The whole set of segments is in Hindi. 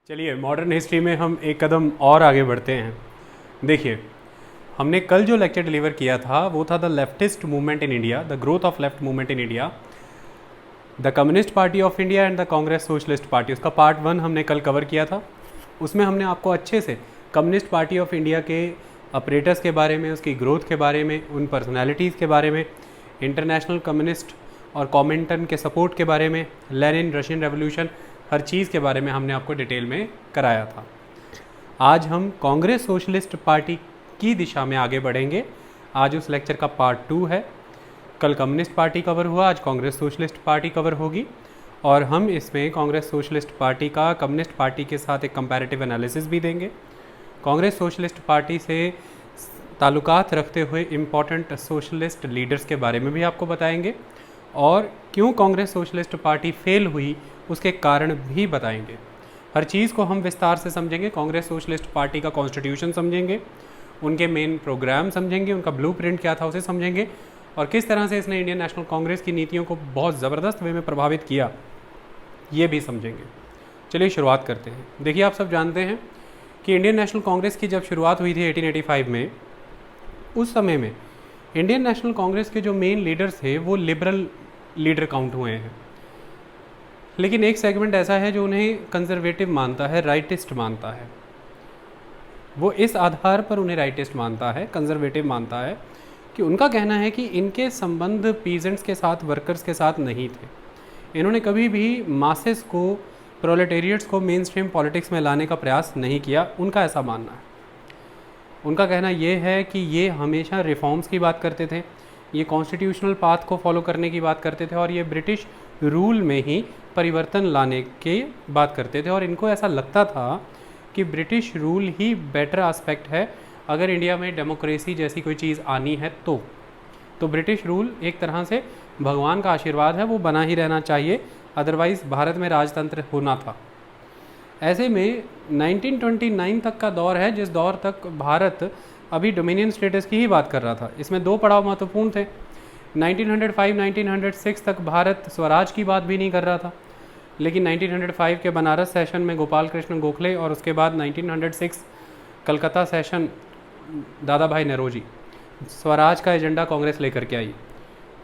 चलिए मॉडर्न हिस्ट्री में हम एक कदम और आगे बढ़ते हैं। देखिए, हमने कल जो लेक्चर डिलीवर किया था वो था the leftist movement in India, the growth of left movement in India, the communist party of India and the Congress socialist party. उसका पार्ट 1 हमने कल कवर किया था। उसमें हमने आपको अच्छे से कम्युनिस्ट पार्टी ऑफ इंडिया के ऑपरेटर्स के बारे में, उसकी ग्रोथ के बारे में, उन पर्सनैलिटीज़ के बारे में, इंटरनेशनल कम्युनिस्ट और कॉमिंटन के सपोर्ट के बारे में, लेनिन, रशियन रेवोल्यूशन, हर चीज़ के बारे में हमने आपको डिटेल में कराया था। आज हम कांग्रेस सोशलिस्ट पार्टी की दिशा में आगे बढ़ेंगे। आज उस लेक्चर का पार्ट 2 है। कल कम्युनिस्ट पार्टी कवर हुआ, आज कांग्रेस सोशलिस्ट पार्टी कवर होगी और हम इसमें कांग्रेस सोशलिस्ट पार्टी का कम्युनिस्ट पार्टी के साथ एक कंपैरेटिव एनालिसिस भी देंगे। कांग्रेस सोशलिस्ट पार्टी से ताल्लुकात रखते हुए इम्पॉर्टेंट सोशलिस्ट लीडर्स के बारे में भी आपको बताएंगे और क्यों कांग्रेस सोशलिस्ट पार्टी फेल हुई उसके कारण भी बताएंगे। हर चीज़ को हम विस्तार से समझेंगे। कांग्रेस सोशलिस्ट पार्टी का कॉन्स्टिट्यूशन समझेंगे, उनके मेन प्रोग्राम समझेंगे, उनका ब्लूप्रिंट क्या था उसे समझेंगे और किस तरह से इसने इंडियन नेशनल कांग्रेस की नीतियों को बहुत ज़बरदस्त वे में प्रभावित किया, ये भी समझेंगे। चलिए शुरुआत करते हैं। देखिए, आप सब जानते हैं कि इंडियन नेशनल कांग्रेस की जब शुरुआत हुई थी 1885 में, उस समय में इंडियन नेशनल कांग्रेस के जो मेन लीडर्स थे वो लिबरल लीडर काउंट हुए हैं, लेकिन एक सेगमेंट ऐसा है जो उन्हें कंजर्वेटिव मानता है, राइटिस्ट मानता है। वो इस आधार पर उन्हें राइटिस्ट मानता है, कंजर्वेटिव मानता है कि उनका कहना है कि इनके संबंध पीजेंट्स के साथ, वर्कर्स के साथ नहीं थे। इन्होंने कभी भी मासेस को, प्रोलेटेरियट्स को मेन स्ट्रीम पॉलिटिक्स में लाने का प्रयास नहीं किया, उनका ऐसा मानना है। उनका कहना ये है कि ये हमेशा रिफॉर्म्स की बात करते थे, ये कॉन्स्टिट्यूशनल पाथ को फॉलो करने की बात करते थे और ये ब्रिटिश रूल में ही परिवर्तन लाने की बात करते थे और इनको ऐसा लगता था कि ब्रिटिश रूल ही बेटर एस्पेक्ट है। अगर इंडिया में डेमोक्रेसी जैसी कोई चीज़ आनी है तो ब्रिटिश रूल एक तरह से भगवान का आशीर्वाद है, वो बना ही रहना चाहिए, अदरवाइज़ भारत में राजतंत्र होना था। ऐसे में 1929 तक का दौर है, जिस दौर तक भारत अभी डोमिनियन स्टेटस की ही बात कर रहा था। इसमें दो पड़ाव महत्वपूर्ण थे। 1905-1906 तक भारत स्वराज की बात भी नहीं कर रहा था, लेकिन 1905 के बनारस सेशन में गोपाल कृष्ण गोखले और उसके बाद 1906 कलकत्ता सेशन दादा भाई नौरोजी, स्वराज का एजेंडा कांग्रेस लेकर के आई।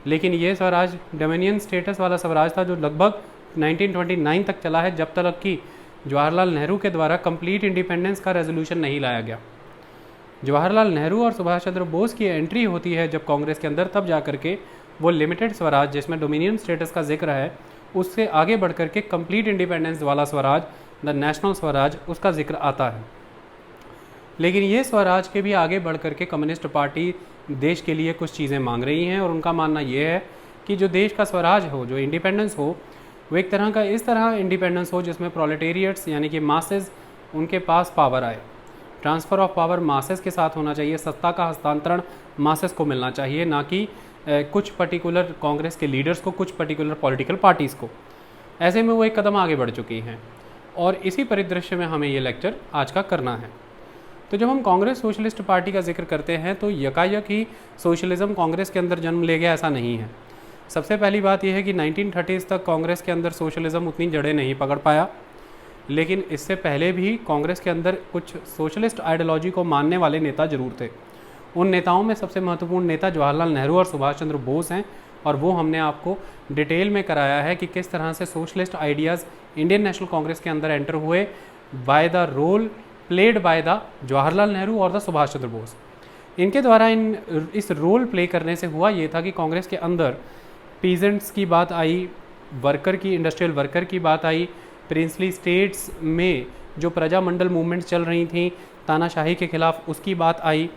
लेकिन ये स्वराज डोमिनियन स्टेटस वाला स्वराज था जो लगभग 1929 तक चला है, जब तक कि जवाहरलाल नेहरू के द्वारा कंप्लीट इंडिपेंडेंस का रेजोल्यूशन नहीं लाया गया। जवाहरलाल नेहरू और सुभाष चंद्र बोस की एंट्री होती है जब कांग्रेस के अंदर, तब जा करके वो लिमिटेड स्वराज जिसमें डोमिनियन स्टेटस का जिक्र है, उससे आगे बढ़ करके कंप्लीट इंडिपेंडेंस वाला स्वराज, द नेशनल स्वराज, उसका जिक्र आता है। लेकिन ये स्वराज के भी आगे बढ़ करके कम्युनिस्ट पार्टी देश के लिए कुछ चीज़ें मांग रही हैं और उनका मानना ये है कि जो देश का स्वराज हो, जो इंडिपेंडेंस हो, वो एक तरह का इस तरह इंडिपेंडेंस हो जिसमें प्रोलेटेरियट्स यानी कि मासेस उनके पास पावर आए। ट्रांसफ़र ऑफ पावर मासेस के साथ होना चाहिए, सत्ता का हस्तांतरण मासेस को मिलना चाहिए, ना कि कुछ पर्टिकुलर कांग्रेस के लीडर्स को, कुछ पर्टिकुलर पॉलिटिकल पार्टीज़ को। ऐसे में वो एक कदम आगे बढ़ चुकी हैं और इसी परिदृश्य में हमें ये लेक्चर आज का करना है। तो जब हम कांग्रेस सोशलिस्ट पार्टी का जिक्र करते हैं तो यकायक ही सोशलिज्म कांग्रेस के अंदर जन्म ले गया, ऐसा नहीं है। सबसे पहली बात यह है कि 1930s तक कांग्रेस के अंदर सोशलिज्म उतनी जड़ें नहीं पकड़ पाया, लेकिन इससे पहले भी कांग्रेस के अंदर कुछ सोशलिस्ट आइडियोलॉजी को मानने वाले नेता जरूर थे। उन नेताओं में सबसे महत्वपूर्ण नेता जवाहरलाल नेहरू और सुभाष चंद्र बोस हैं और वो हमने आपको डिटेल में कराया है कि किस तरह से socialist ideas Indian National Congress के अंदर एंटर हुए by the role played by the Jawaharlal Nehru और द सुभाष चंद्र बोस। इनके द्वारा इस रोल प्ले करने से हुआ ये था कि कांग्रेस के अंदर पीजेंट्स की बात आई, वर्कर की, इंडस्ट्रियल वर्कर की बात आई, प्रिंसली स्टेट्स में जो प्रजामंडल मूवमेंट्स चल रही थी तानाशाही के खिलाफ, उसकी बात आई।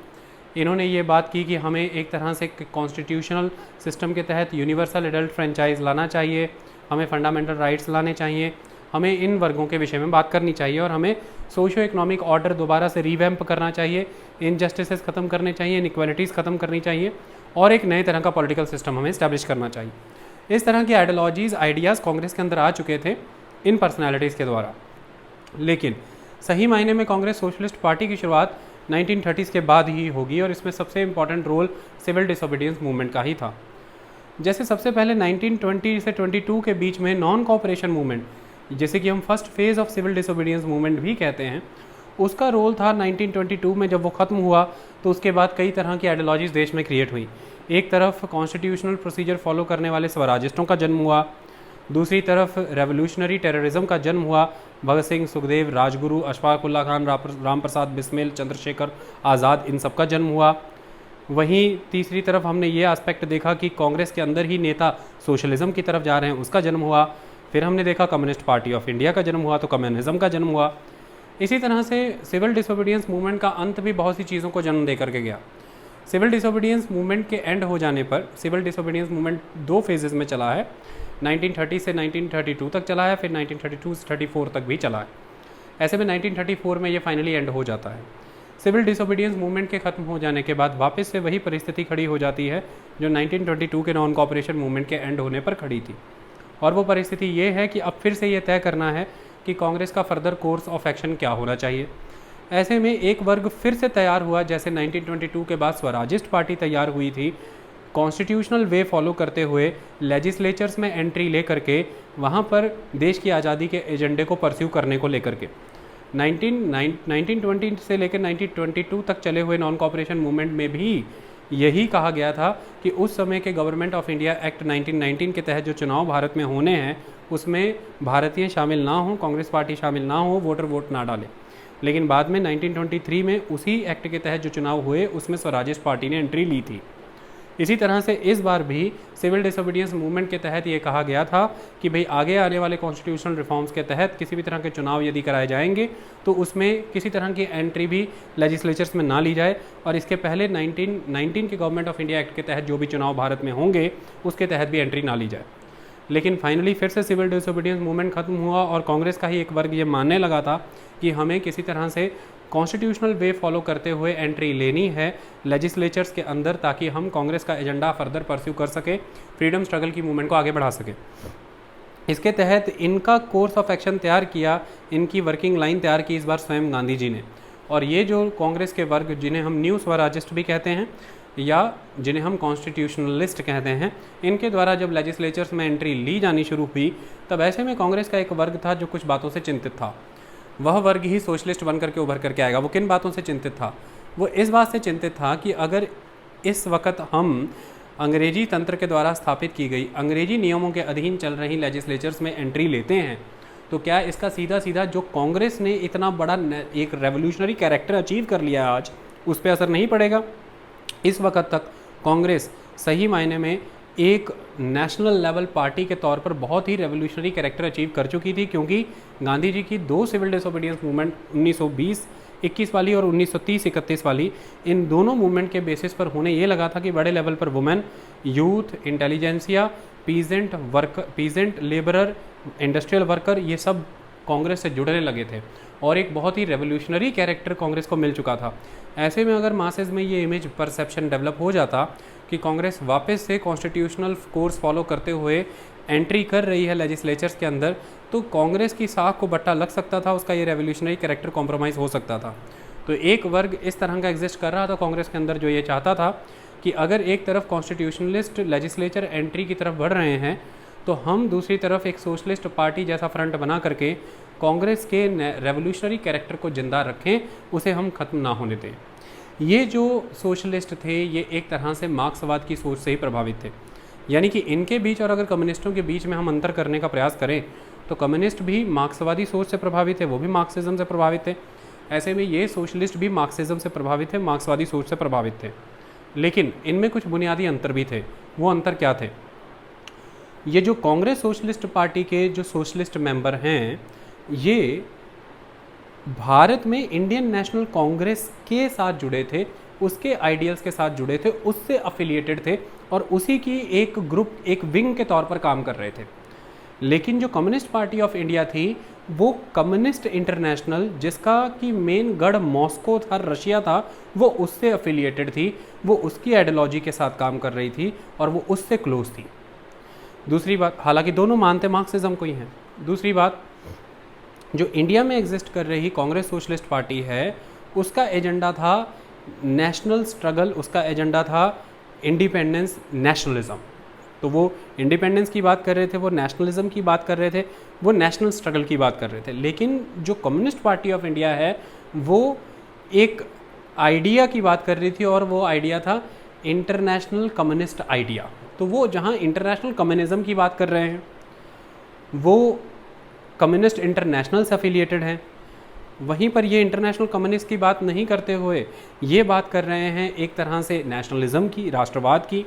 इन्होंने ये बात की कि हमें एक तरह से कॉन्स्टिट्यूशनल सिस्टम के तहत यूनिवर्सल एडल्ट फ्रेंचाइज लाना चाहिए, हमें फंडामेंटल राइट्स लाने चाहिए, हमें इन वर्गों के विषय में बात करनी चाहिए और हमें सोशियो इकोनॉमिक ऑर्डर दोबारा से रिवैम्प करना चाहिए, इनजस्टिसेस ख़त्म करने चाहिए, इनइक्वालिटीज़ ख़त्म करनी चाहिए और एक नए तरह का पॉलिटिकल सिस्टम हमें इस्टेब्लिश करना चाहिए। इस तरह की आइडियोलॉजीज़, आइडियाज़ कांग्रेस के अंदर आ चुके थे इन पर्सनैलिटीज़ के द्वारा। लेकिन सही मायने में कांग्रेस सोशलिस्ट पार्टी की शुरुआत 1930s के बाद ही होगी और इसमें सबसे important role civil disobedience movement का ही था। जैसे सबसे पहले 1920 से 22 के बीच में नॉन कोऑपरेशन मूवमेंट जैसे कि हम first phase of civil disobedience movement भी कहते हैं, उसका रोल था 1922 में। जब वो ख़त्म हुआ तो उसके बाद कई तरह की आइडियोलॉजीज देश में क्रिएट हुई। एक तरफ कॉन्स्टिट्यूशनल प्रोसीजर फॉलो करने वाले स्वराजिस्टों का जन्म हुआ, दूसरी तरफ रेवोल्यूशनरी टेररिज्म का जन्म हुआ। भगत सिंह, सुखदेव, राजगुरु, अशफाक उल्लाह खान, राम प्रसाद बिस्मिल, चंद्रशेखर आज़ाद, इन सब का जन्म हुआ। वहीं तीसरी तरफ हमने ये एस्पेक्ट देखा कि कांग्रेस के अंदर ही नेता सोशलिज्म की तरफ जा रहे हैं, उसका जन्म हुआ। फिर हमने देखा कम्युनिस्ट पार्टी ऑफ इंडिया का जन्म हुआ तो कम्युनिज्म का जन्म हुआ। इसी तरह से सिविल डिसोबीडियंस मूवमेंट का अंत भी बहुत सी चीज़ों को जन्म दे करके गया। सिविल डिसोबीडियंस मूवमेंट के एंड हो जाने पर, सिविल डिसोबीडियंस मूवमेंट 2 फेजेज़ में चला है, 1930 से 1932 तक चला है, फिर 1932 से 34 तक भी चला है। ऐसे में 1934 में ये फाइनली एंड हो जाता है। सिविल डिसोबीडियंस मूवमेंट के ख़त्म हो जाने के बाद वापस से वही परिस्थिति खड़ी हो जाती है जो 1922 के नॉन कॉपरेशन मूवमेंट के एंड होने पर खड़ी थी। और वो परिस्थिति ये है कि अब फिर से ये तय करना है कि कांग्रेस का फर्दर कोर्स ऑफ एक्शन क्या होना चाहिए। ऐसे में एक वर्ग फिर से तैयार हुआ, जैसे 1922 के बाद स्वराजिस्ट पार्टी तैयार हुई थी, कॉन्स्टिट्यूशनल वे फॉलो करते हुए लेजिस्लेचर्स में एंट्री ले करके वहाँ पर देश की आज़ादी के एजेंडे को परस्यू करने को लेकर के 1920 से लेकर 1922 तक चले हुए नॉन कॉपरेशन मूवमेंट में भी यही कहा गया था कि उस समय के गवर्नमेंट ऑफ इंडिया एक्ट 1919 के तहत जो चुनाव भारत में होने हैं उसमें भारतीय शामिल ना हों, कांग्रेस पार्टी शामिल ना हो, वोटर वोट ना डालें। लेकिन बाद में 1923 में उसी एक्ट के तहत जो चुनाव हुए उसमें स्वराजिस्ट पार्टी ने एंट्री ली थी। इसी तरह से इस बार भी सिविल डिसोबीडियंस मूवमेंट के तहत ये कहा गया था कि भाई आगे आने वाले कॉन्स्टिट्यूशनल रिफॉर्म्स के तहत किसी भी तरह के चुनाव यदि कराए जाएंगे तो उसमें किसी तरह की एंट्री भी लेजिस्लेचर्स में ना ली जाए, और इसके पहले 1919 के गवर्नमेंट ऑफ इंडिया एक्ट के तहत जो भी चुनाव भारत में होंगे उसके तहत भी एंट्री ना ली जाए। लेकिन फाइनली फिर से सिविल डिसोबीडियंस मूवमेंट खत्म हुआ और कांग्रेस का ही एक वर्ग ये मानने लगा था कि हमें किसी तरह से कॉन्स्टिट्यूशनल वे फॉलो करते हुए एंट्री लेनी है लेजिस्लेचर्स के अंदर, ताकि हम कांग्रेस का एजेंडा फर्दर परस्यू कर सके, फ्रीडम स्ट्रगल की मूवमेंट को आगे बढ़ा सके। इसके तहत इनका कोर्स ऑफ एक्शन तैयार किया, इनकी वर्किंग लाइन तैयार की इस बार स्वयं गांधी जी ने। और ये जो कांग्रेस के वर्ग, जिन्हें हम न्यू स्वराजिस्ट भी कहते हैं या जिन्हें हम कॉन्स्टिट्यूशनलिस्ट कहते हैं, इनके द्वारा जब लेजिस्लेचर्स में एंट्री ली जानी शुरू हुई तब ऐसे में कांग्रेस का एक वर्ग था जो कुछ बातों से चिंतित था। वह वर्ग ही सोशलिस्ट बन करके उभर करके आएगा। वो किन बातों से चिंतित था? वो इस बात से चिंतित था कि अगर इस वक्त हम अंग्रेजी तंत्र के द्वारा स्थापित की गई अंग्रेजी नियमों के अधीन चल रही लेजिस्लेचर्स में एंट्री लेते हैं तो क्या इसका सीधा सीधा जो कांग्रेस ने इतना बड़ा एक रेवोल्यूशनरी कैरेक्टर अचीव कर लिया आज, उस पर असर नहीं पड़ेगा? इस वक्त तक कांग्रेस सही मायने में एक नेशनल लेवल पार्टी के तौर पर बहुत ही रेवोल्यूशनरी कैरेक्टर अचीव कर चुकी थी, क्योंकि गांधी जी की 2 सिविल डिसोबीडियंस मूवमेंट 1920-21 वाली और 1930-31 वाली, इन दोनों मूवमेंट के बेसिस पर होने ये लगा था कि बड़े लेवल पर women, youth, intelligentsia, peasant labourer, industrial worker, ये सब कांग्रेस से जुड़ने लगे थे और एक बहुत ही रेवोल्यूशनरी कैरेक्टर कांग्रेस को मिल चुका था। ऐसे में अगर मासेज में ये इमेज परसेप्शन डेवलप हो जाता कि कांग्रेस वापस से कॉन्स्टिट्यूशनल कोर्स फॉलो करते हुए एंट्री कर रही है लेजिस्लेचर्स के अंदर, तो कांग्रेस की साख को बट्टा लग सकता था, उसका ये रेवोल्यूशनरी कैरेक्टर कॉम्प्रोमाइज़ हो सकता था। तो एक वर्ग इस तरह का एग्जिस्ट कर रहा था कांग्रेस के अंदर जो ये चाहता था कि अगर एक तरफ कॉन्स्टिट्यूशनलिस्ट लेजिस्लेचर एंट्री की तरफ बढ़ रहे हैं तो हम दूसरी तरफ एक सोशलिस्ट पार्टी जैसा फ्रंट बना करके कांग्रेस के रेवोल्यूशनरी कैरेक्टर को जिंदा रखें, उसे हम ख़त्म ना होने दें। ये जो सोशलिस्ट थे ये एक तरह से मार्क्सवाद की सोच से ही प्रभावित थे, यानी कि इनके बीच और अगर कम्युनिस्टों के बीच में हम अंतर करने का प्रयास करें तो कम्युनिस्ट भी मार्क्सवादी सोच से प्रभावित थे, वो भी मार्क्सिज्म से प्रभावित थे। ऐसे में ये सोशलिस्ट भी मार्क्सिज्म से प्रभावित थे, मार्क्सवादी सोच से प्रभावित थे, लेकिन इनमें कुछ बुनियादी अंतर भी थे। वो अंतर क्या थे? ये जो कांग्रेस सोशलिस्ट पार्टी के जो सोशलिस्ट मेंबर हैं ये भारत में इंडियन नेशनल कांग्रेस के साथ जुड़े थे, उसके आइडियल्स के साथ जुड़े थे, उससे अफिलिएटेड थे और उसी की एक ग्रुप, एक विंग के तौर पर काम कर रहे थे। लेकिन जो कम्युनिस्ट पार्टी ऑफ इंडिया थी वो कम्युनिस्ट इंटरनेशनल, जिसका कि मेन गढ़ मॉस्को था, रशिया था, वो उससे अफिलिएटेड थी, वो उसकी आइडियोलॉजी के साथ काम कर रही थी और वो उससे क्लोज थी। दूसरी बात, हालांकि दोनों मानते मार्क्सिज्म को ही हैं। दूसरी बात, जो इंडिया में एग्जिस्ट कर रही कांग्रेस सोशलिस्ट पार्टी है उसका एजेंडा था नेशनल स्ट्रगल, उसका एजेंडा था इंडिपेंडेंस, नेशनलिज्म। तो वो इंडिपेंडेंस की बात कर रहे थे, वो नेशनलिज्म की बात कर रहे थे, वो नेशनल स्ट्रगल की बात कर रहे थे। लेकिन जो कम्युनिस्ट पार्टी ऑफ इंडिया है वो एक आइडिया की बात कर रही थी, और वो आइडिया था इंटरनेशनल कम्युनिस्ट आइडिया। तो वो जहाँ इंटरनेशनल कम्युनिज्म की बात कर रहे हैं, वो कम्युनिस्ट इंटरनेशनल से एफिलिएटेड हैं, वहीं पर ये इंटरनेशनल कम्युनिस्ट की बात नहीं करते हुए ये बात कर रहे हैं एक तरह से नेशनलिज्म की, राष्ट्रवाद की।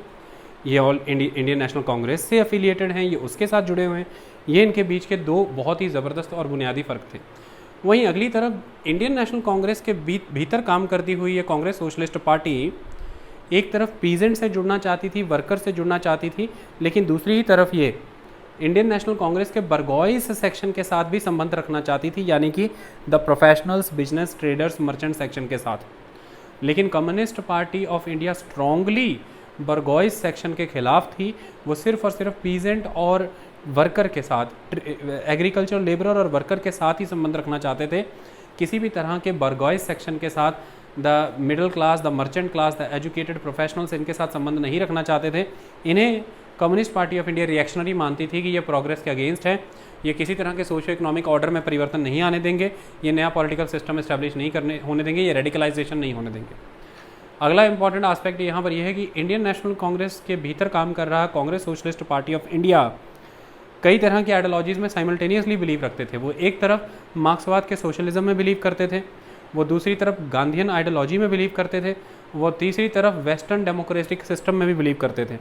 ये ऑल इंडियन नेशनल कांग्रेस से एफिलिएटेड हैं, ये उसके साथ जुड़े हुए हैं। ये इनके बीच के दो बहुत ही ज़बरदस्त और बुनियादी फ़र्क थे। वहीं अगली तरफ इंडियन नेशनल कांग्रेस के भीतर काम करती हुई ये कांग्रेस सोशलिस्ट पार्टी एक तरफ पीजेंट से जुड़ना चाहती थी, वर्कर से जुड़ना चाहती थी, लेकिन दूसरी ही तरफ ये इंडियन नेशनल कांग्रेस के बर्गोइस सेक्शन के साथ भी संबंध रखना चाहती थी, यानी कि the professionals, business, traders, merchant section के साथ। लेकिन communist party of India strongly bourgeois section के खिलाफ थी। वो सिर्फ और सिर्फ पीजेंट और वर्कर के साथ, एग्रीकल्चर लेबरर और वर्कर के साथ ही संबंध रखना चाहते थे। किसी भी तरह के बर्गोइस सेक्शन के साथ, the middle class, the merchant class, the educated professionals, इनके साथ संबंध नहीं रखना चाहते थे। इन्हें communist party of India reactionary मानती थी कि ये प्रोग्रेस के अगेंस्ट है, ये किसी तरह के सोशो इकोनॉमिक ऑर्डर में परिवर्तन नहीं आने देंगे, ये नया पॉलिटिकल सिस्टम इस्टेब्लिश नहीं होने देंगे, ये रेडिकलाइजेशन नहीं होने देंगे। अगला इंपॉर्टेंट आस्पेक्ट यहाँ पर यह है कि इंडियन नेशनल कांग्रेस के भीतर काम कर रहा Congress socialist party of India कई तरह की आइडियोलॉजीज़ में साइमल्टेनियसली बिलीव रखते थे। वो एक तरफ मार्क्सवाद के सोशलिज्म में बिलीव करते थे, वो दूसरी तरफ गांधीयन आइडियोलॉजी में बिलीव करते थे, वो तीसरी तरफ वेस्टर्न डेमोक्रेटिक सिस्टम में भी बिलीव करते थे।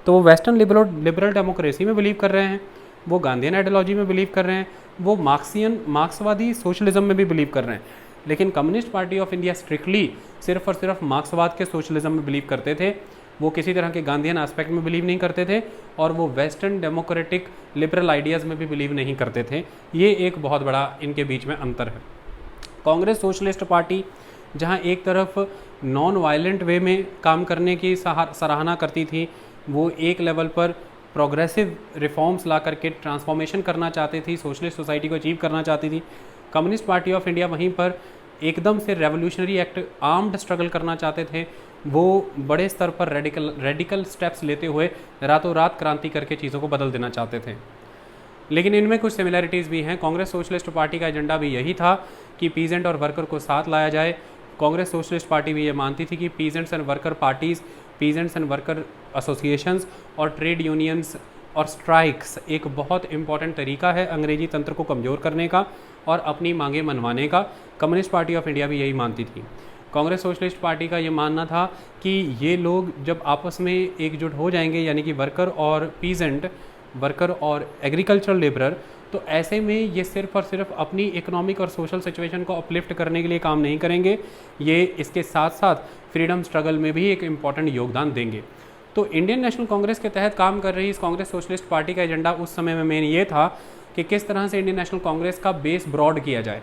तो वो वेस्टर्न लिबरल डेमोक्रेसी में बिलीव कर रहे हैं, वो गांधीयन आइडियोलॉजी में बिलीव कर रहे हैं, वो मार्क्सवादी सोशलिज्म में भी बिलीव कर रहे हैं। लेकिन communist party of India strictly सिर्फ और सिर्फ मार्क्सवाद के सोशलिज्म में बिलीव करते थे। वो किसी तरह के गांधीयन एस्पेक्ट में बिलीव नहीं करते थे, और वो वेस्टर्न डेमोक्रेटिक लिबरल आइडियाज़ में भी बिलीव नहीं करते थे। ये एक बहुत बड़ा इनके बीच में अंतर है। कांग्रेस सोशलिस्ट पार्टी जहाँ एक तरफ नॉन वायलेंट वे में काम करने की सराहना करती थी, वो एक लेवल पर प्रोग्रेसिव रिफॉर्म्स ला करके ट्रांसफॉर्मेशन करना चाहती थी, सोशलिस्ट सोसाइटी को अचीव करना चाहती थी। कम्युनिस्ट पार्टी ऑफ इंडिया वहीं पर एकदम से रेवोल्यूशनरी एक्ट, आर्म्ड स्ट्रगल करना चाहते थे। वो बड़े स्तर पर रेडिकल स्टेप्स लेते हुए रातों रात क्रांति करके चीज़ों को बदल देना चाहते थे। लेकिन इनमें कुछ सिमिलरिटीज़ भी हैं। कांग्रेस सोशलिस्ट पार्टी का एजेंडा भी यही था कि पीजेंट और वर्कर को साथ लाया जाए। कांग्रेस सोशलिस्ट पार्टी भी ये मानती थी कि peasants and worker parties, peasants and worker associations और ट्रेड यूनियंस और स्ट्राइक्स एक बहुत इंपॉर्टेंट तरीका है अंग्रेजी तंत्र को कमज़ोर करने का और अपनी मांगें मनवाने का। कम्युनिस्ट पार्टी ऑफ इंडिया भी यही मानती थी। कांग्रेस सोशलिस्ट पार्टी का ये मानना था कि ये लोग जब आपस में एकजुट हो जाएंगे, यानी कि वर्कर और पीजेंट, वर्कर और एग्रीकल्चरल लेबरर, तो ऐसे में ये सिर्फ और सिर्फ अपनी इकोनॉमिक और सोशल सिचुएशन को अपलिफ्ट करने के लिए काम नहीं करेंगे, ये इसके साथ साथ फ्रीडम स्ट्रगल में भी एक इम्पॉर्टेंट योगदान देंगे। तो इंडियन नेशनल कांग्रेस के तहत काम कर रही इस कांग्रेस सोशलिस्ट पार्टी का एजेंडा उस समय में मेन ये था कि किस तरह से इंडियन नेशनल कांग्रेस का बेस ब्रॉड किया जाए,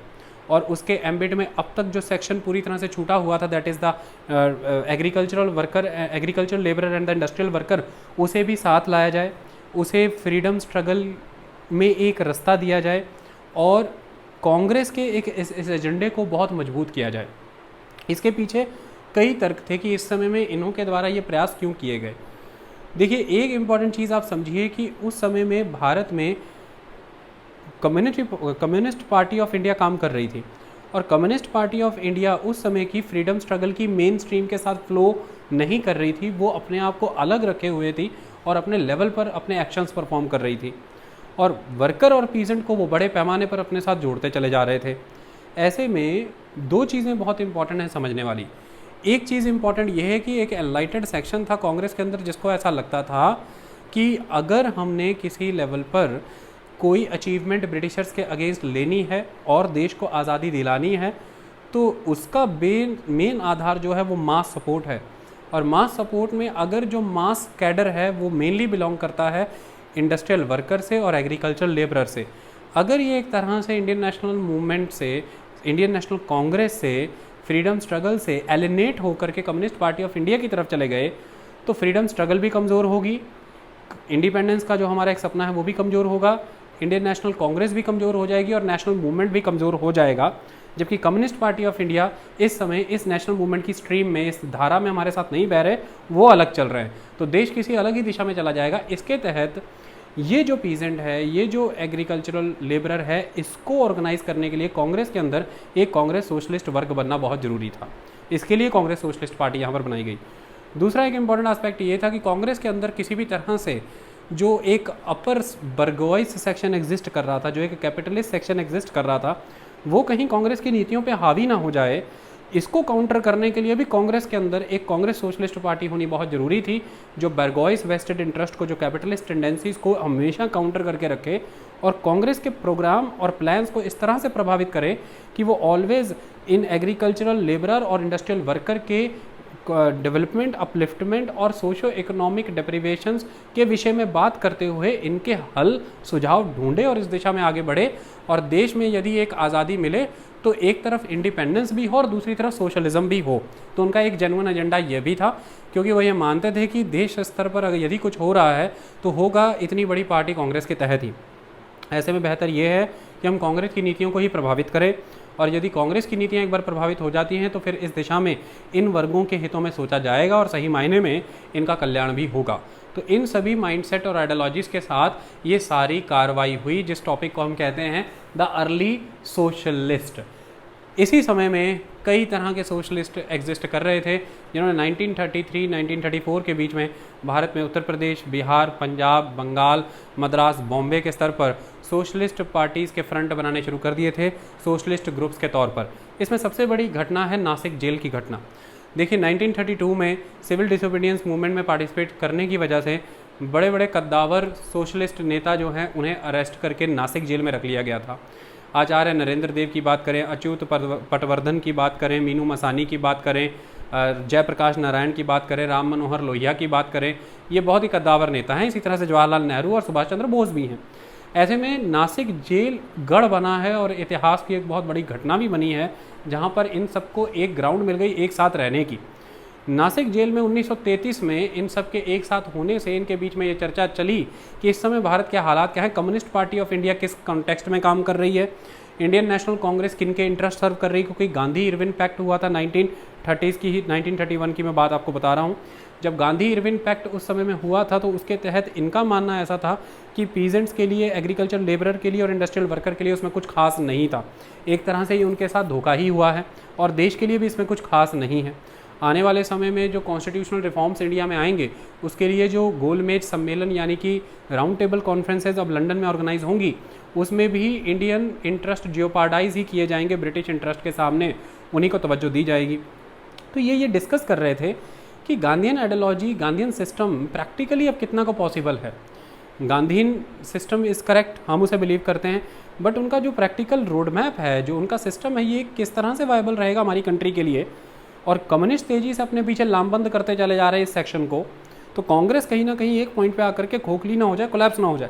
और उसके एम्बिट में अब तक जो सेक्शन पूरी तरह से छूटा हुआ था, that is the agricultural worker, agricultural labourer and the industrial worker, उसे भी साथ लाया जाए, उसे फ्रीडम स्ट्रगल में एक रास्ता दिया जाए, और कांग्रेस के इस एजेंडे को बहुत मजबूत किया जाए। इसके पीछे कई तर्क थे कि इस समय में इन्हों के द्वारा ये प्रयास क्यों किए गए। देखिए, एक इम्पॉर्टेंट चीज़ आप समझिए कि उस समय में भारत में कम्युनिस्ट पार्टी ऑफ इंडिया काम कर रही थी, और कम्युनिस्ट पार्टी ऑफ इंडिया उस समय की फ्रीडम स्ट्रगल की मेन स्ट्रीम के साथ फ्लो नहीं कर रही थी। वो अपने आप को अलग रखे हुए थी और अपने लेवल पर अपने एक्शंस परफॉर्म कर रही थी, और वर्कर और पीजेंट को वो बड़े पैमाने पर अपने साथ जोड़ते चले जा रहे थे। ऐसे में दो चीज़ें बहुत इंपॉर्टेंट हैं समझने वाली। एक चीज़ इंपॉर्टेंट यह है कि एक एनलाइटेड सेक्शन था कांग्रेस के अंदर, जिसको ऐसा लगता था कि अगर हमने किसी लेवल पर कोई अचीवमेंट ब्रिटिशर्स के अगेंस्ट लेनी है और देश को आज़ादी दिलानी है, तो उसका मेन आधार जो है वो मास सपोर्ट है। और मास सपोर्ट में अगर जो मास कैडर है वो मेनली बिलोंग करता है इंडस्ट्रियल वर्कर से और एग्रीकल्चरल लेबरर से। अगर ये एक तरह से इंडियन नेशनल मूवमेंट से, इंडियन नेशनल कांग्रेस से, फ्रीडम स्ट्रगल से एलिनेट होकर के कम्युनिस्ट पार्टी ऑफ इंडिया की तरफ चले गए, तो फ्रीडम स्ट्रगल भी कमज़ोर होगी, इंडिपेंडेंस का जो हमारा एक सपना है वो भी कमज़ोर होगा, इंडियन नेशनल कांग्रेस भी कमज़ोर हो जाएगी और नेशनल मूवमेंट भी कमज़ोर हो जाएगा। जबकि कम्युनिस्ट पार्टी ऑफ इंडिया इस समय इस नेशनल मूवमेंट की स्ट्रीम में, इस धारा में हमारे साथ नहीं बह रहे, वो अलग चल रहे हैं। तो देश किसी अलग ही दिशा में चला जाएगा। इसके तहत ये जो पीजेंट है, ये जो एग्रीकल्चरल लेबरर है, इसको ऑर्गेनाइज करने के लिए कांग्रेस के अंदर एक कांग्रेस सोशलिस्ट वर्ग बनना बहुत ज़रूरी था। इसके लिए कांग्रेस सोशलिस्ट पार्टी यहाँ पर बनाई गई। दूसरा एक इम्पॉर्टेंट एस्पेक्ट ये था कि कांग्रेस के अंदर किसी भी तरह से जो एक अपर बर्गोइस सेक्शन एग्जिस्ट कर रहा था, जो एक कैपिटलिस्ट सेक्शन एग्जिस्ट कर रहा था, वो कहीं कांग्रेस की नीतियों पे हावी ना हो जाए। इसको काउंटर करने के लिए भी कांग्रेस के अंदर एक कांग्रेस सोशलिस्ट पार्टी होनी बहुत ज़रूरी थी, जो बर्गोइस वेस्टेड इंटरेस्ट को, जो कैपिटलिस्ट टेंडेंसीज को हमेशा काउंटर करके रखे और कांग्रेस के प्रोग्राम और प्लान्स को इस तरह से प्रभावित करे कि वो ऑलवेज इन एग्रीकल्चरल लेबरर और इंडस्ट्रियल वर्कर के डेवलपमेंट, अपलिफ्टमेंट और सोशो इकोनॉमिक डेप्रिवेशंस के विषय में बात करते हुए इनके हल सुझाव ढूंढे और इस दिशा में आगे बढ़े। और देश में यदि एक आज़ादी मिले तो एक तरफ इंडिपेंडेंस भी हो और दूसरी तरफ सोशलिज्म भी हो। तो उनका एक जेन्युइन एजेंडा ये भी था, क्योंकि वो ये मानते थे कि देश स्तर पर अगर यदि कुछ हो रहा है तो होगा इतनी बड़ी पार्टी कांग्रेस के तहत ही। ऐसे में बेहतर ये है कि हम कांग्रेस की नीतियों को ही प्रभावित करें, और यदि कांग्रेस की नीतियां एक बार प्रभावित हो जाती हैं तो फिर इस दिशा में इन वर्गों के हितों में सोचा जाएगा और सही मायने में इनका कल्याण भी होगा। तो इन सभी माइंडसेट और आइडियोलॉजीज़ के साथ ये सारी कार्रवाई हुई, जिस टॉपिक को हम कहते हैं द अर्ली सोशलिस्ट। इसी समय में कई तरह के सोशलिस्ट एग्जिस्ट कर रहे थे, जिन्होंने 1933-1934 के बीच में भारत में उत्तर प्रदेश, बिहार, पंजाब, बंगाल, मद्रास, बॉम्बे के स्तर पर सोशलिस्ट पार्टीज़ के फ्रंट बनाने शुरू कर दिए थे सोशलिस्ट ग्रुप्स के तौर पर। इसमें सबसे बड़ी घटना है नासिक जेल की घटना। देखिए 1932 में सिविल डिसोबीडियंस मूवमेंट में पार्टिसिपेट करने की वजह से बड़े बड़े कद्दावर सोशलिस्ट नेता जो हैं उन्हें अरेस्ट करके नासिक जेल में रख लिया गया था। आचार्य नरेंद्र देव की बात करें, अच्युत पटवर्धन की बात करें, मीनू मसानी की बात करें, जयप्रकाश नारायण की बात करें, राम मनोहर लोहिया की बात करें, ये बहुत ही कद्दावर नेता हैं। इसी तरह से जवाहरलाल नेहरू और सुभाष चंद्र बोस भी हैं। ऐसे में नासिक जेल गढ़ बना है और इतिहास की एक बहुत बड़ी घटना भी बनी है, जहाँ पर इन सबको एक ग्राउंड मिल गई एक साथ रहने की। नासिक जेल में 1933 में इन सब के एक साथ होने से इनके बीच में ये चर्चा चली कि इस समय भारत के हालात क्या है, कम्युनिस्ट पार्टी ऑफ इंडिया किस कॉन्टेक्स्ट में काम कर रही है, इंडियन नेशनल कांग्रेस किन के इंटरेस्ट सर्व कर रही है। क्योंकि गांधी इरविन पैक्ट हुआ था 1930s की ही, 1931 की मैं बात आपको बता रहा हूँ। जब गांधी इरविन पैक्ट उस समय में हुआ था तो उसके तहत इनका मानना ऐसा था कि पीजेंट्स के लिए, एग्रीकल्चर लेबरर के लिए और इंडस्ट्रियल वर्कर के लिए उसमें कुछ खास नहीं था। एक तरह से ये उनके साथ धोखा ही हुआ है और देश के लिए भी इसमें कुछ खास नहीं है। आने वाले समय में जो कॉन्स्टिट्यूशनल रिफॉर्म्स इंडिया में आएंगे उसके लिए जो गोलमेज सम्मेलन यानी कि राउंड टेबल कॉन्फ्रेंसेज अब लंदन में ऑर्गेनाइज होंगी, उसमें भी इंडियन इंटरेस्ट जियोपार्डाइज ही किए जाएंगे ब्रिटिश इंटरेस्ट के सामने, उन्हीं को तवज्जो दी जाएगी। तो ये डिस्कस कर रहे थे कि Gandhian ideology, Gandhian system practically अब कितना को पॉसिबल है। गांधीयन सिस्टम इज़ करेक्ट, हम उसे बिलीव करते हैं, बट उनका जो प्रैक्टिकल रोड मैप है, जो उनका सिस्टम है, ये किस तरह से वायबल रहेगा हमारी कंट्री के लिए। और कम्युनिस्ट तेज़ी से अपने पीछे लामबंद करते चले जा रहे हैं इस सेक्शन को, तो कांग्रेस कहीं ना कहीं एक पॉइंट पे आकर के खोखली ना हो जाए, कोलैप्स ना हो जाए।